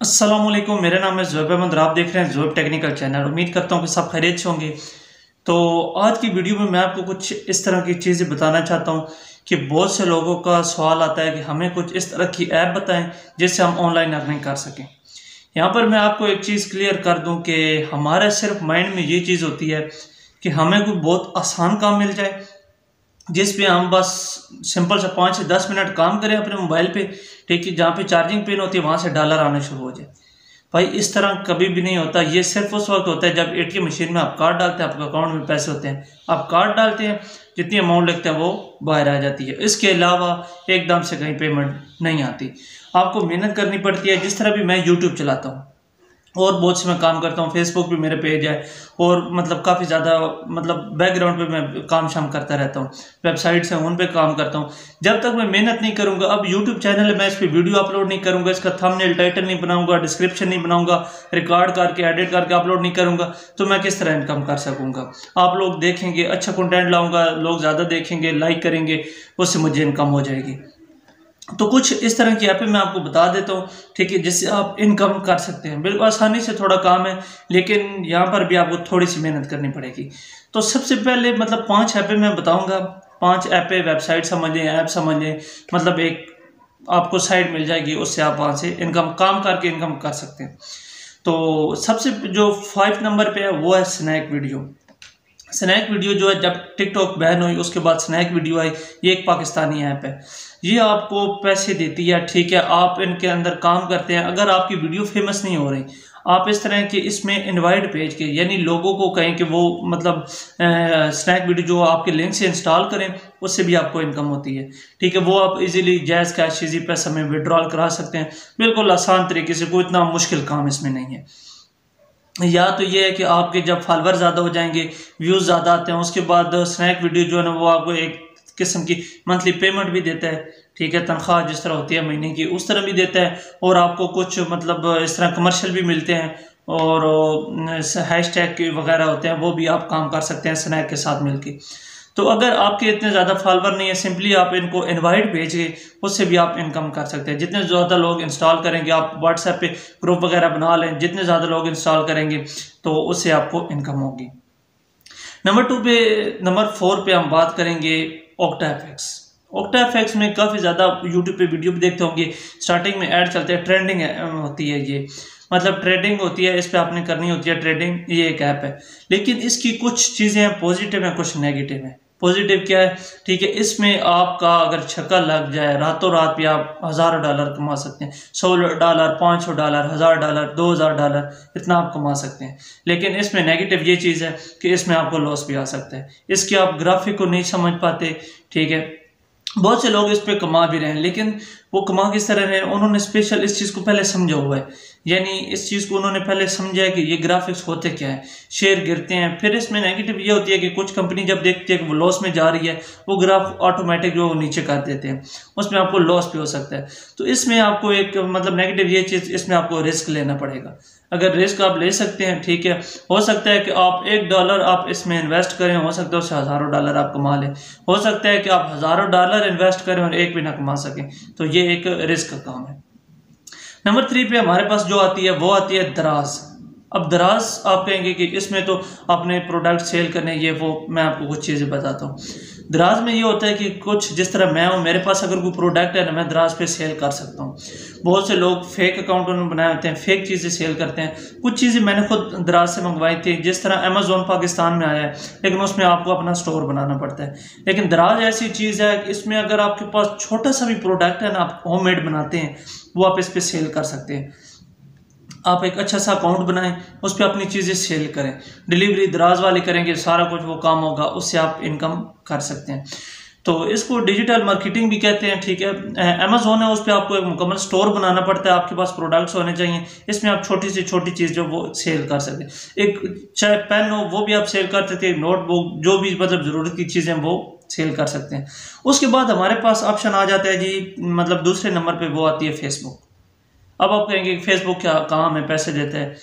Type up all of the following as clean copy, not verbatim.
अस्सलाम वालेकुम, मेरा नाम है ज़ुहैब अहमद और आप देख रहे हैं ज़ुहैब टेक्निकल चैनल। उम्मीद करता हूँ कि सब खैरियत से होंगे। तो आज की वीडियो में मैं आपको कुछ इस तरह की चीज़ें बताना चाहता हूँ कि बहुत से लोगों का सवाल आता है कि हमें कुछ इस तरह की ऐप बताएं जिससे हम ऑनलाइन अर्निंग कर सकें। यहाँ पर मैं आपको एक चीज़ क्लियर कर दूँ कि हमारे सिर्फ माइंड में ये चीज़ होती है कि हमें कोई बहुत आसान काम मिल जाए जिस पे हम बस सिंपल सा 5 से 10 मिनट काम करें अपने मोबाइल पे, ठीक है, जहाँ पे चार्जिंग पिन होती है वहाँ से डॉलर आने शुरू हो जाए। भाई इस तरह कभी भी नहीं होता। ये सिर्फ उस वक्त होता है जब एटीएम मशीन में आप कार्ड डालते हैं, आपके अकाउंट में पैसे होते हैं, आप कार्ड डालते हैं, जितनी अमाउंट लिखते हैं वो बाहर आ जाती है। इसके अलावा एकदम से कहीं पेमेंट नहीं आती, आपको मेहनत करनी पड़ती है। जिस तरह भी मैं यूट्यूब चलाता हूँ और बहुत से मैं काम करता हूँ, फेसबुक भी मेरे पेज है और मतलब काफ़ी ज़्यादा मतलब बैकग्राउंड पे मैं काम शाम करता रहता हूँ, वेबसाइट्स हैं उन पे काम करता हूँ। जब तक मैं मेहनत नहीं करूँगा, अब यूट्यूब चैनल है, मैं इस पर वीडियो अपलोड नहीं करूँगा, इसका थंबनेल टाइटल नहीं बनाऊँगा, डिस्क्रिप्शन नहीं बनाऊँगा, रिकॉर्ड करके एडिट करके अपलोड नहीं करूँगा, तो मैं किस तरह इनकम कर सकूँगा। आप लोग देखेंगे, अच्छा कंटेंट लाऊँगा, लोग ज़्यादा देखेंगे, लाइक करेंगे, उससे मुझे इनकम हो जाएगी। तो कुछ इस तरह की ऐपें मैं आपको बता देता हूँ, ठीक है, जिससे आप इनकम कर सकते हैं। बिल्कुल आसानी से, थोड़ा काम है लेकिन यहाँ पर भी आपको थोड़ी सी मेहनत करनी पड़ेगी। तो सबसे पहले मतलब 5 ऐपें मैं बताऊँगा। 5 ऐपें, वेबसाइट समझ लें, ऐप समझ लें, मतलब एक आपको साइट मिल जाएगी, उससे आप वहाँ से इनकम काम करके इनकम कर सकते हैं। तो सबसे जो 5 नंबर पे है वो है स्नैक वीडियो। स्नैक वीडियो जो है, जब टिकटॉक बैन हुई उसके बाद स्नैक वीडियो आई। ये एक पाकिस्तानी ऐप है, ये आपको पैसे देती है, ठीक है, आप इनके अंदर काम करते हैं। अगर आपकी वीडियो फेमस नहीं हो रही, आप इस तरह के इसमें इनवाइट भेज के, यानी लोगों को कहें कि वो मतलब स्नैक वीडियो जो आपके लिंक से इंस्टॉल करें, उससे भी आपको इनकम होती है, ठीक है। वो आप इजीली जैज़ कैश इजी पैसा में विड्रॉल करा सकते हैं, बिल्कुल आसान तरीके से, कोई इतना मुश्किल काम इसमें नहीं है। या तो ये है कि आपके जब फॉलोवर ज़्यादा हो जाएंगे, व्यूज़ ज़्यादा आते हैं, उसके बाद स्नैक वीडियो जो है ना वो आपको एक किस्म की मंथली पेमेंट भी देता है, ठीक है, तनख्वाह जिस तरह होती है महीने की उस तरह भी देता है। और आपको कुछ मतलब इस तरह कमर्शियल भी मिलते हैं और हैशटैग वगैरह होते हैं, वो भी आप काम कर सकते हैं स्नैक के साथ मिलके। तो अगर आपके इतने ज़्यादा फॉलोवर नहीं है, सिंपली आप इनको इनवाइट भेजिए, उससे भी आप इनकम कर सकते हैं। जितने ज़्यादा लोग इंस्टॉल करेंगे, आप व्हाट्सएप पे ग्रुप वगैरह बना लें, जितने ज़्यादा लोग इंस्टॉल करेंगे तो उससे आपको इनकम होगी। नंबर 4 पे हम बात करेंगे OctaFX। OctaFX में काफ़ी ज़्यादा यूट्यूब पे वीडियो भी देखते होंगे, स्टार्टिंग में ऐड चलते हैं, ट्रेंडिंग होती है, ये मतलब ट्रेडिंग होती है, इस पे आपने करनी होती है ट्रेडिंग। ये एक ऐप है, लेकिन इसकी कुछ चीज़ें हैं पॉजिटिव हैं, कुछ नेगेटिव हैं। पॉजिटिव क्या है, ठीक है, इसमें आपका अगर छक्का लग जाए, रातों रात भी आप हज़ारों डॉलर कमा सकते हैं। $100, $500, $1000, $2000, इतना आप कमा सकते हैं। लेकिन इसमें नेगेटिव ये चीज़ है कि इसमें आपको लॉस भी आ सकता है। इसके आप ग्राफिक को नहीं समझ पाते, ठीक है। बहुत से लोग इस पे कमा भी रहे हैं, लेकिन वो कमा किस तरह रहे हैं, उन्होंने स्पेशल इस चीज़ को पहले समझा हुआ है, यानी इस चीज़ को उन्होंने पहले समझा है कि ये ग्राफिक्स होते क्या है, शेयर गिरते हैं। फिर इसमें नेगेटिव ये होती है कि कुछ कंपनी जब देखती है कि वो लॉस में जा रही है, वो ग्राफ ऑटोमेटिक जो नीचे कर देते हैं, उसमें आपको लॉस भी हो सकता है। तो इसमें आपको एक मतलब नेगेटिव ये चीज़, इसमें आपको रिस्क लेना पड़ेगा। अगर रिस्क आप ले सकते हैं, ठीक है, हो सकता है कि आप $1 आप इसमें इन्वेस्ट करें, हो सकता है उससे हज़ारों डॉलर आप कमा लें, हो सकता है कि आप हज़ारों डॉलर इन्वेस्ट करें और एक भी ना कमा सकें। तो ये एक रिस्क का काम है। नंबर 3 पे हमारे पास जो आती है वो आती है दराज। अब दराज आप कहेंगे कि इसमें तो अपने प्रोडक्ट सेल करने, ये वो, मैं आपको कुछ चीज़ें बताता हूँ। दराज में ये होता है कि कुछ जिस तरह मैं हूँ, मेरे पास अगर कोई प्रोडक्ट है ना, मैं दराज पे सेल कर सकता हूँ। बहुत से लोग फेक अकाउंट उन्होंने बनाए होते हैं, फेक चीज़ें सेल करते हैं। कुछ चीज़ें मैंने खुद दराज से मंगवाई थी, जिस तरह अमेजोन पाकिस्तान में आया है, लेकिन उसमें आपको अपना स्टोर बनाना पड़ता है। लेकिन दराज ऐसी चीज़ है कि इसमें अगर आपके पास छोटा सा भी प्रोडक्ट है ना, आप होममेड बनाते हैं, वो आप इस पर सेल कर सकते हैं। आप एक अच्छा सा अकाउंट बनाएं, उस पर अपनी चीज़ें सेल करें, डिलीवरी दराज वाले करेंगे, सारा कुछ वो काम होगा, उससे आप इनकम कर सकते हैं। तो इसको डिजिटल मार्केटिंग भी कहते हैं, ठीक है। अमेजोन है, उस पर आपको एक मुकम्मल स्टोर बनाना पड़ता है, आपके पास प्रोडक्ट्स होने चाहिए, इसमें आप छोटी से छोटी चीज़ जो वो सेल कर सकते हैं। एक चाहे पेन हो वो भी आप सेल कर सकते हैं, नोटबुक, जो भी मतलब ज़रूरत की चीज़ें वो सेल कर सकते हैं। उसके बाद हमारे पास ऑप्शन आ जाता है जी, मतलब दूसरे नंबर पर वो आती है फेसबुक। अब आप कहेंगे फेसबुक क्या, कहाँ हमें पैसे देते हैं।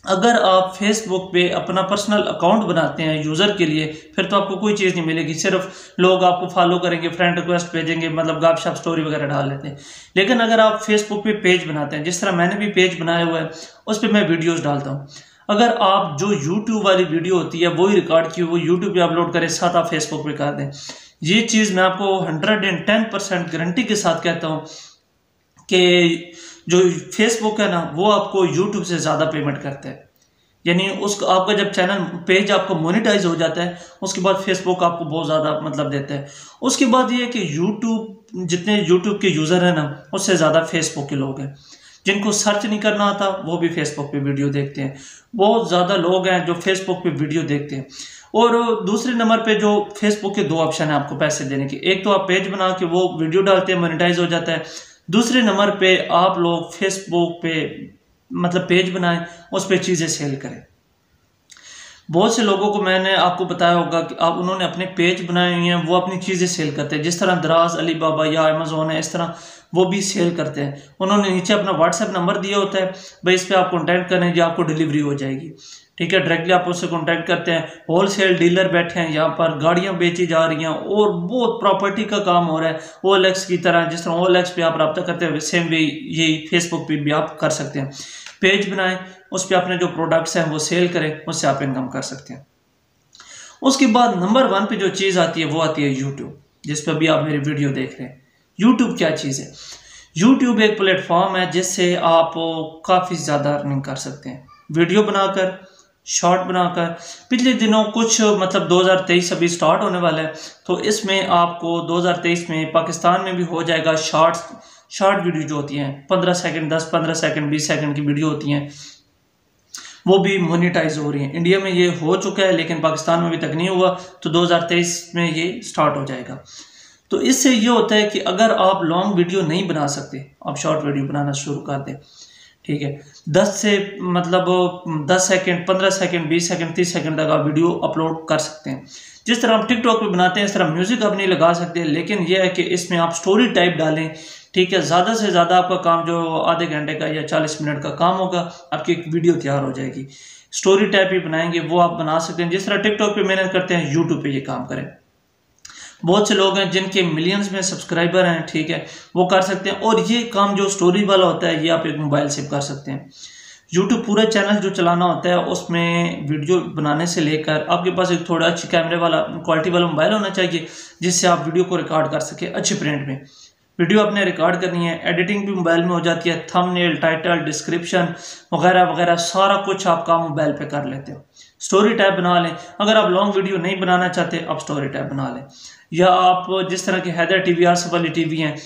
अगर आप फेसबुक पे अपना पर्सनल अकाउंट बनाते हैं यूज़र के लिए, फिर तो आपको कोई चीज़ नहीं मिलेगी, सिर्फ लोग आपको फॉलो करेंगे, फ्रेंड रिक्वेस्ट भेजेंगे, मतलब गपशप स्टोरी वगैरह डाल लेते हैं। लेकिन अगर आप फेसबुक पे पेज बनाते हैं, जिस तरह मैंने भी पेज बनाया हुआ है, उस पर मैं वीडियोज़ डालता हूँ। अगर आप जो यूट्यूब वाली वीडियो होती है वही रिकॉर्ड की वो यूट्यूब पे अपलोड करें, साथ आप फेसबुक पे कर दें, ये चीज़ मैं आपको 110% गारंटी के साथ कहता हूँ कि जो फेसबुक है ना वो आपको यूट्यूब से ज़्यादा पेमेंट करता है। यानी उसका आपका जब चैनल पेज आपका मोनेटाइज हो जाता है, उसके बाद फेसबुक आपको बहुत ज़्यादा मतलब देता है। उसके बाद ये है कि यूट्यूब, जितने यूट्यूब के यूज़र हैं ना, उससे ज़्यादा फेसबुक के लोग हैं। जिनको सर्च नहीं करना आता वो भी फेसबुक पे वीडियो देखते हैं। बहुत ज़्यादा लोग हैं जो फेसबुक पे वीडियो देखते हैं। और दूसरे नंबर पे जो फेसबुक के दो ऑप्शन है आपको पैसे देने के, एक तो आप पेज बना के वो वीडियो डालते हैं, मोनेटाइज हो जाता है। दूसरे नंबर पे आप लोग फेसबुक पे मतलब पेज बनाएं, उस पर चीज़ें सेल करें। बहुत से लोगों को मैंने आपको बताया होगा कि आप उन्होंने अपने पेज बनाए हुए हैं, वो अपनी चीज़ें सेल करते हैं। जिस तरह दराज, अली बाबा या अमेज़ोन है, इस तरह वो भी सेल करते हैं। उन्होंने नीचे अपना व्हाट्सएप नंबर दिया होता है, भाई इस पर आप कॉन्टैक्ट करें जी, आपको डिलीवरी हो जाएगी। ठीक है, डायरेक्टली आप उससे कॉन्टैक्ट करते हैं। होलसेल डीलर बैठे हैं यहाँ पर, गाड़ियाँ बेची जा रही हैं और बहुत प्रॉपर्टी का काम हो रहा है OLX की तरह। जिस तरह OLX पे आप रब्ता करते हैं, सेम वे यही फेसबुक पे भी आप कर सकते हैं। पेज बनाएं, उस पर अपने जो प्रोडक्ट्स हैं वो सेल करें, उससे आप इनकम कर सकते हैं। उसके बाद नंबर 1 पे जो चीज़ आती है वो आती है यूट्यूब, जिस पर अभी आप मेरी वीडियो देख रहे हैं। यूट्यूब क्या चीज़ है? यूट्यूब एक प्लेटफॉर्म है जिससे आप काफ़ी ज़्यादा अर्निंग कर सकते हैं, वीडियो बनाकर, शॉर्ट बनाकर। पिछले दिनों कुछ मतलब 2023 अभी स्टार्ट होने वाला है, तो इसमें आपको 2023 में पाकिस्तान में भी हो जाएगा शॉर्ट वीडियो जो होती हैं 15 सेकंड, 10-15 सेकंड, 20 सेकंड की वीडियो होती हैं, वो भी मोनेटाइज हो रही हैं। इंडिया में ये हो चुका है लेकिन पाकिस्तान में अभी तक नहीं हुआ, तो 2023 में ये स्टार्ट हो जाएगा। तो इससे ये होता है कि अगर आप लॉन्ग वीडियो नहीं बना सकते, आप शॉर्ट वीडियो बनाना शुरू कर दें। ठीक है, 10 से मतलब 10 सेकंड, 15 सेकंड, 20 सेकंड, 30 सेकंड तक आप वीडियो अपलोड कर सकते हैं। जिस तरह आप टिकटॉक पे बनाते हैं इस तरह म्यूजिक आप नहीं लगा सकते, लेकिन यह है कि इसमें आप स्टोरी टाइप डालें। ठीक है, ज़्यादा से ज़्यादा आपका काम जो आधे घंटे का या 40 मिनट का काम होगा, आपकी एक वीडियो तैयार हो जाएगी। स्टोरी टाइप ही बनाएंगे वो आप बना सकते हैं। जिस तरह टिकटॉक पे मेहनत करते हैं, यूट्यूब पे ये काम करें। बहुत से लोग हैं जिनके मिलियंस में सब्सक्राइबर हैं, ठीक है, वो कर सकते हैं। और ये काम जो स्टोरी वाला होता है ये आप एक मोबाइल से कर सकते हैं। यूट्यूब पूरा चैनल जो चलाना होता है उसमें वीडियो बनाने से लेकर आपके पास एक थोड़ा अच्छी कैमरे वाला, क्वालिटी वाला मोबाइल होना चाहिए जिससे आप वीडियो को रिकॉर्ड कर सके अच्छे प्रिंट में। वीडियो आपने रिकॉर्ड करनी है, एडिटिंग भी मोबाइल में हो जाती है, थंबनेल, टाइटल, डिस्क्रिप्शन वगैरह वगैरह सारा कुछ आप काम मोबाइल पे कर लेते हो। स्टोरी टाइप बना लें। अगर आप लॉन्ग वीडियो नहीं बनाना चाहते, आप स्टोरी टाइप बना लें। या आप जिस तरह के हैदर टीवी, आसफ वाली टीवी हैं,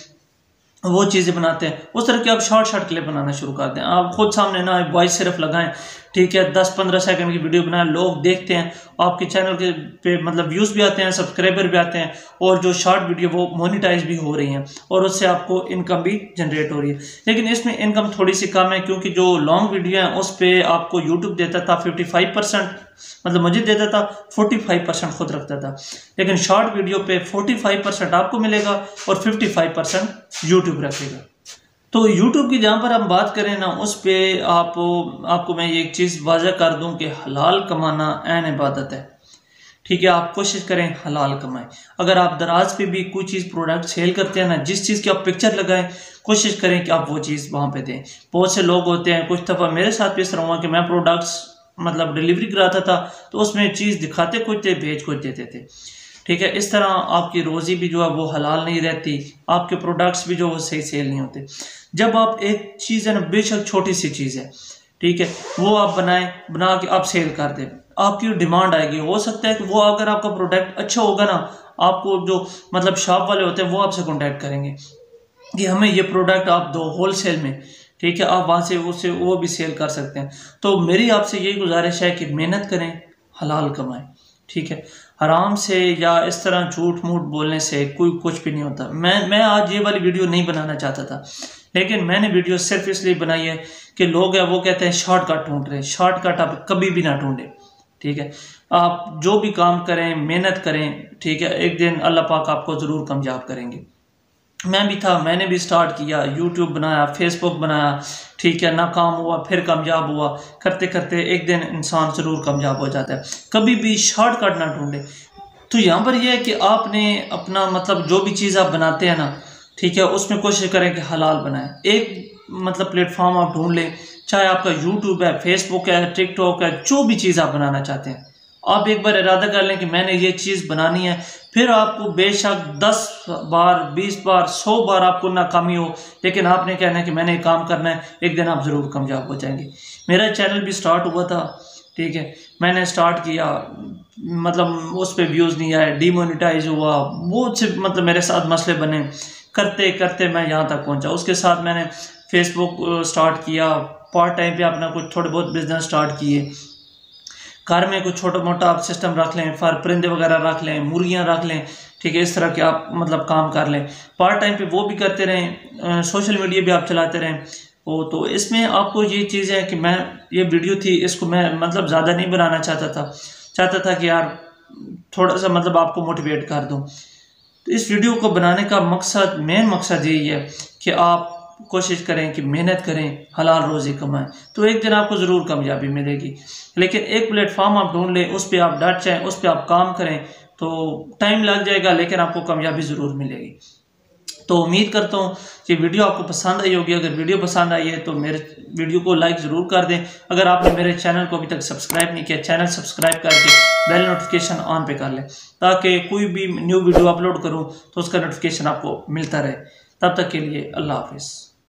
वो चीज़ें बनाते हैं, उस तरह के आप शॉर्ट क्लिप बनाना शुरू कर दें। आप खुद सामने ना वॉइस सिर्फ लगाएं, ठीक है, 10-15 सेकंड की वीडियो बनाएं, लोग देखते हैं, आपके चैनल के पे मतलब व्यूज़ भी आते हैं, सब्सक्राइबर भी आते हैं, और जो शॉर्ट वीडियो वो मोनेटाइज भी हो रही हैं और उससे आपको इनकम भी जनरेट हो रही है। लेकिन इसमें इनकम थोड़ी सी कम है, क्योंकि जो लॉन्ग वीडियो है उस पर आपको यूट्यूब देता था 55%, मतलब मुझे देता था, 45% खुद रखता था। लेकिन शॉर्ट वीडियो पे 45% आपको मिलेगा और 55% यूट्यूब रखेगा। तो यूट्यूब की जहाँ पर हम बात करें ना, उस पर आपको मैं ये एक चीज़ वाज़ह कर दूं कि हलाल कमाना ऐन इबादत है। ठीक है, आप कोशिश करें हलाल कमाएं। अगर आप दराज पे भी कोई चीज़ प्रोडक्ट सेल करते हैं ना, जिस चीज़ की आप पिक्चर लगाएं, कोशिश करें कि आप वो चीज़ वहाँ पे दें। बहुत से लोग होते हैं, कुछ दफ़ा मेरे साथ भी इस तरह हुआ कि मैं प्रोडक्ट्स मतलब डिलीवरी कराता था, तो उसमें चीज़ दिखाते कुछ थे, भेज कुछ देते थे। ठीक है, इस तरह आपकी रोज़ी भी जो है वो हलाल नहीं रहती, आपके प्रोडक्ट्स भी जो वो सही सेल नहीं होते। जब आप एक चीज़ है ना, बेशक छोटी सी चीज़ है, ठीक है, वो आप बना के आप सेल कर दें, आपकी डिमांड आएगी। हो सकता है कि वो अगर आपका प्रोडक्ट अच्छा होगा ना, आपको जो मतलब शॉप वाले होते हैं वो आपसे कॉन्टैक्ट करेंगे कि हमें ये प्रोडक्ट आप दो होलसेल में। ठीक है, आप वहाँ से उससे वो भी सेल कर सकते हैं। तो मेरी आपसे यही गुजारिश है कि मेहनत करें, हलाल कमाएं। ठीक है, आराम से या इस तरह झूठ मूठ बोलने से कोई कुछ भी नहीं होता। मैं आज ये वाली वीडियो नहीं बनाना चाहता था, लेकिन मैंने वीडियो सिर्फ इसलिए बनाई है कि लोग हैं वो कहते हैं शॉर्टकट ढूंढ रहे हैं। शॉर्टकट आप कभी भी ना ढूंढें। ठीक है, आप जो भी काम करें मेहनत करें, ठीक है, एक दिन अल्लाह पाक आपको ज़रूर कामयाब करेंगे। मैं भी था, मैंने भी स्टार्ट किया, यूट्यूब बनाया, फेसबुक बनाया, ठीक है, नाकाम हुआ, फिर कामयाब हुआ। करते करते एक दिन इंसान ज़रूर कामयाब हो जाता है। कभी भी शॉर्टकट ना ढूंढे। तो यहाँ पर यह है कि आपने अपना मतलब जो भी चीज़ आप बनाते हैं ना, ठीक है, उसमें कोशिश करें कि हलाल बनाएं। एक मतलब प्लेटफॉर्म आप ढूंढ लें, चाहे आपका यूट्यूब है, फेसबुक है, टिकटॉक है, जो भी चीज़ आप बनाना चाहते हैं, आप एक बार इरादा कर लें कि मैंने ये चीज़ बनानी है। फिर आपको बेशक 10 बार, 20 बार, 100 बार आपको नाकामी हो, लेकिन आपने कहना है कि मैंने काम करना है, एक दिन आप ज़रूर कामयाब हो जाएंगे। मेरा चैनल भी स्टार्ट हुआ था, ठीक है, मैंने स्टार्ट किया, मतलब उस पर व्यूज़ नहीं आए, डीमोनेटाइज हुआ, बहुत से मतलब मेरे साथ मसले बने। करते करते मैं यहाँ तक पहुँचा। उसके साथ मैंने फेसबुक स्टार्ट किया, पार्ट टाइम पे अपना कुछ थोड़े बहुत बिजनेस स्टार्ट किए। घर में कुछ छोटा मोटा आप सिस्टम रख लें, परिंदे वगैरह रख लें, मुर्गियाँ रख लें, ठीक है, इस तरह के आप मतलब काम कर लें। पार्ट टाइम पे वो भी करते रहें, सोशल मीडिया भी आप चलाते रहें। वो तो इसमें आपको ये चीज़ है कि मैं ये वीडियो थी, इसको मैं मतलब ज़्यादा नहीं बनाना चाहता था कि यार थोड़ा सा मतलब आपको मोटिवेट कर दूँ। तो इस वीडियो को बनाने का मकसद, मेन मकसद यही है कि आप कोशिश करें कि मेहनत करें, हलाल रोज़ी कमाएं, तो एक दिन आपको ज़रूर कामयाबी मिलेगी। लेकिन एक प्लेटफॉर्म आप ढूंढ लें, उस पर आप डट जाएं, उस पर आप काम करें, तो टाइम लग जाएगा लेकिन आपको कामयाबी ज़रूर मिलेगी। तो उम्मीद करता हूँ कि वीडियो आपको पसंद आई होगी। अगर वीडियो पसंद आई है तो मेरे वीडियो को लाइक ज़रूर कर दें। अगर आपने मेरे चैनल को अभी तक सब्सक्राइब नहीं किया, चैनल सब्सक्राइब करके बेल नोटिफिकेशन ऑन पे कर लें, ताकि कोई भी न्यू वीडियो अपलोड करूँ तो उसका नोटिफिकेशन आपको मिलता रहे। तब तक के लिए अल्लाह हाफिज़।